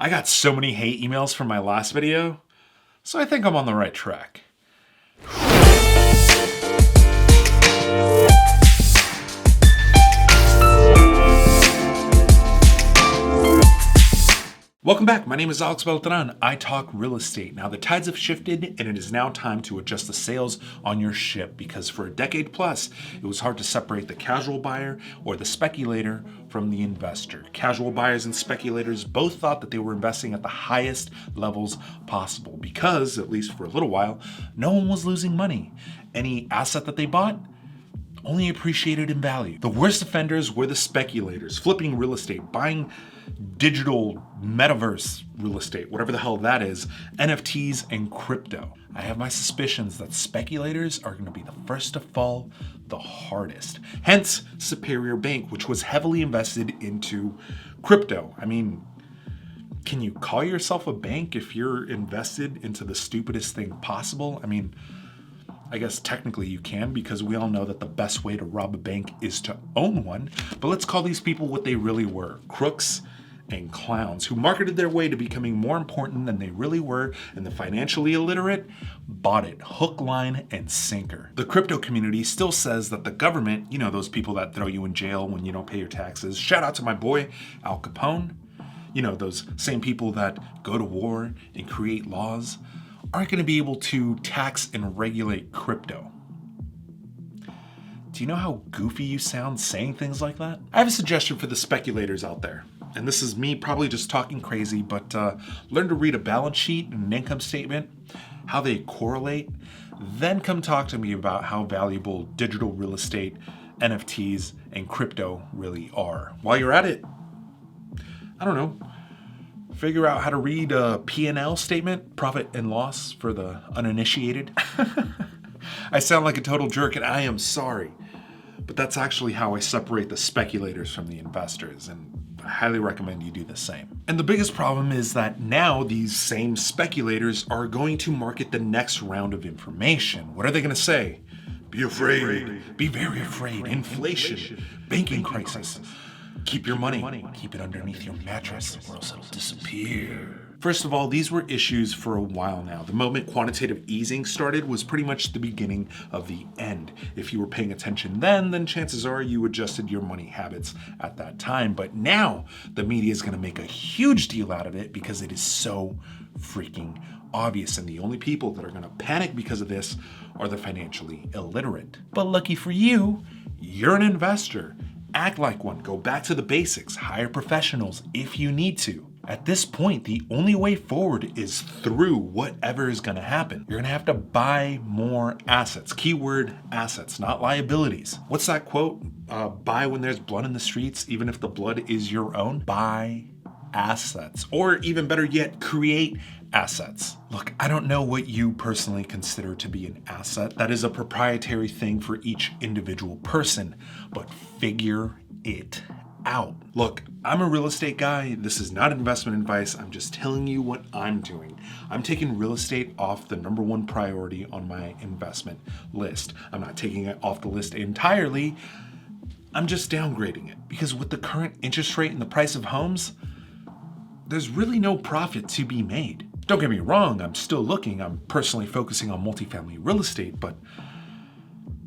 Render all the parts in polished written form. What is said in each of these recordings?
I got so many hate emails from my last video, so I think I'm on the right track. Welcome back. My name is AlexBeltran. I talk real estate. Now the tides have shifted and it is now time to adjust the sails on your ship because for a decade plus, it was hard to separate the casual buyer or the speculator from the investor. Casual buyers and speculators both thought that they were investing at the highest levels possible because, at least for a little while, no one was losing money. Any asset that they bought only appreciated in value. The worst offenders were the speculators, flipping real estate, buying digital metaverse real estate, whatever the hell that is, NFTs and crypto. I have my suspicions that speculators are going to be the first to fall the hardest. Hence, Superior Bank, which was heavily invested into crypto. I mean, can you call yourself a bank if you're invested into the stupidest thing possible? I mean, I guess technically you can because we all know that the best way to rob a bank is to own one. But let's call these people what they really were, crooks and clowns who marketed their way to becoming more important than they really were, and the financially illiterate bought it hook, line, and sinker. The crypto community still says that the government, you know, those people that throw you in jail when you don't pay your taxes, shout out to my boy Al Capone, you know, those same people that go to war and create laws, aren't going to be able to tax and regulate crypto. Do you know how goofy you sound saying things like that? I have a suggestion for the speculators out there. And this is me probably just talking crazy, but learn to read a balance sheet and an income statement, how they correlate, then come talk to me about how valuable digital real estate, NFTs, and crypto really are. While you're at it, I don't know, figure out how to read a P&L statement, profit and loss for the uninitiated. I sound like a total jerk and I am sorry, but that's actually how I separate the speculators from the investors, and I highly recommend you do the same. And the biggest problem is that now these same speculators are going to market the next round of information. What are they going to say? Be afraid. Be very afraid. Inflation. Banking crisis. Keep your money. Keep it underneath your mattress or else it'll disappear. First of all, these were issues for a while now. The moment quantitative easing started was pretty much the beginning of the end. If you were paying attention then chances are you adjusted your money habits at that time. But now the media is going to make a huge deal out of it because it is so freaking obvious. And the only people that are going to panic because of this are the financially illiterate. But lucky for you, you're an investor. Act like one. Go back to the basics. Hire professionals if you need to. At this point, the only way forward is through whatever is going to happen. You're going to have to buy more assets. Keyword assets, not liabilities. What's that quote? Buy when there's blood in the streets, even if the blood is your own. Buy assets. Or even better yet, create assets. Look, I don't know what you personally consider to be an asset. That is a proprietary thing for each individual person, but figure it out. Look, I'm a real estate guy. This is not investment advice. I'm just telling you what I'm doing. I'm taking real estate off the #1 priority on my investment list. I'm not taking it off the list entirely. I'm just downgrading it because with the current interest rate and the price of homes, there's really no profit to be made. Don't get me wrong, I'm still looking. I'm personally focusing on multifamily real estate, but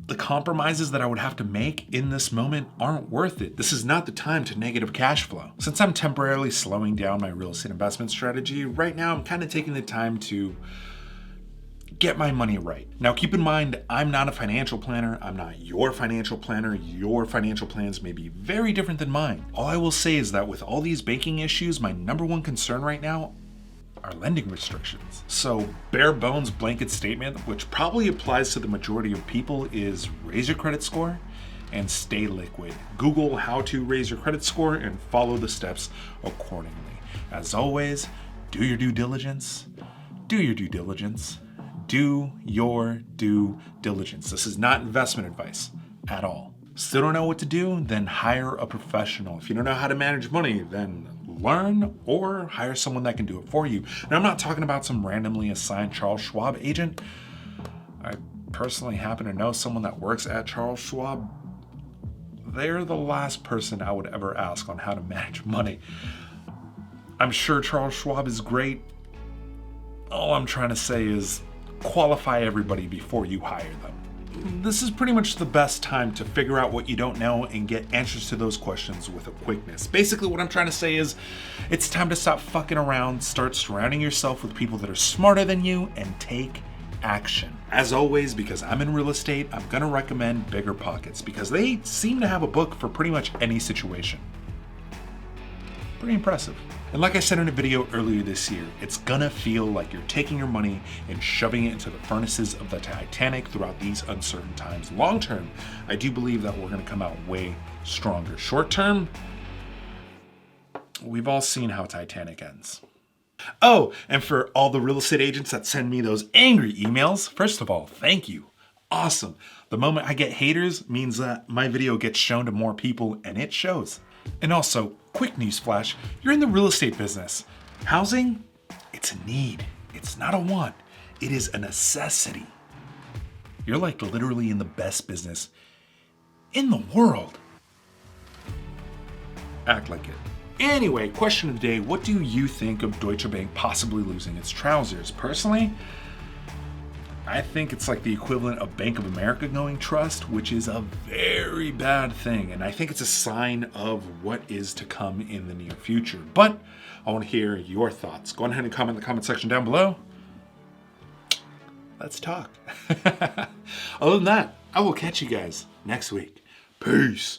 the compromises that I would have to make in this moment aren't worth it. This is not the time to negative cash flow. Since I'm temporarily slowing down my real estate investment strategy, right now I'm kind of taking the time to get my money right. Now keep in mind, I'm not a financial planner. I'm not your financial planner. Your financial plans may be very different than mine. All I will say is that with all these banking issues, my #1 concern right now are lending restrictions. So bare bones blanket statement, which probably applies to the majority of people, is raise your credit score and stay liquid. Google how to raise your credit score and follow the steps accordingly. As always, do your due diligence. Do your due diligence. Do your due diligence. This is not investment advice at all. Still don't know what to do? Then hire a professional. If you don't know how to manage money, then learn or hire someone that can do it for you. And I'm not talking about some randomly assigned Charles Schwab agent. I personally happen to know someone that works at Charles Schwab. They're the last person I would ever ask on how to manage money. I'm sure Charles Schwab is great. All I'm trying to say is qualify everybody before you hire them. This is pretty much the best time to figure out what you don't know and get answers to those questions with a quickness. Basically, what I'm trying to say is it's time to stop fucking around, start surrounding yourself with people that are smarter than you, and take action. As always, because I'm in real estate, I'm gonna recommend Bigger Pockets because they seem to have a book for pretty much any situation. Pretty impressive. And like I said in a video earlier this year, it's gonna feel like you're taking your money and shoving it into the furnaces of the Titanic throughout these uncertain times. Long term, I do believe that we're gonna come out way stronger. Short term, we've all seen how Titanic ends. Oh, and for all the real estate agents that send me those angry emails, first of all, thank you. Awesome. The moment I get haters means that my video gets shown to more people, and it shows. And also, quick news flash, you're in the real estate business. Housing, it's a need. It's not a want. It is a necessity. You're like literally in the best business in the world. Act like it. Anyway, question of the day, what do you think of Deutsche Bank possibly losing its trousers? Personally, I think it's like the equivalent of Bank of America going trust, which is a very bad thing. And I think it's a sign of what is to come in the near future. But I want to hear your thoughts. Go ahead and comment in the comment section down below. Let's talk. Other than that, I will catch you guys next week. Peace.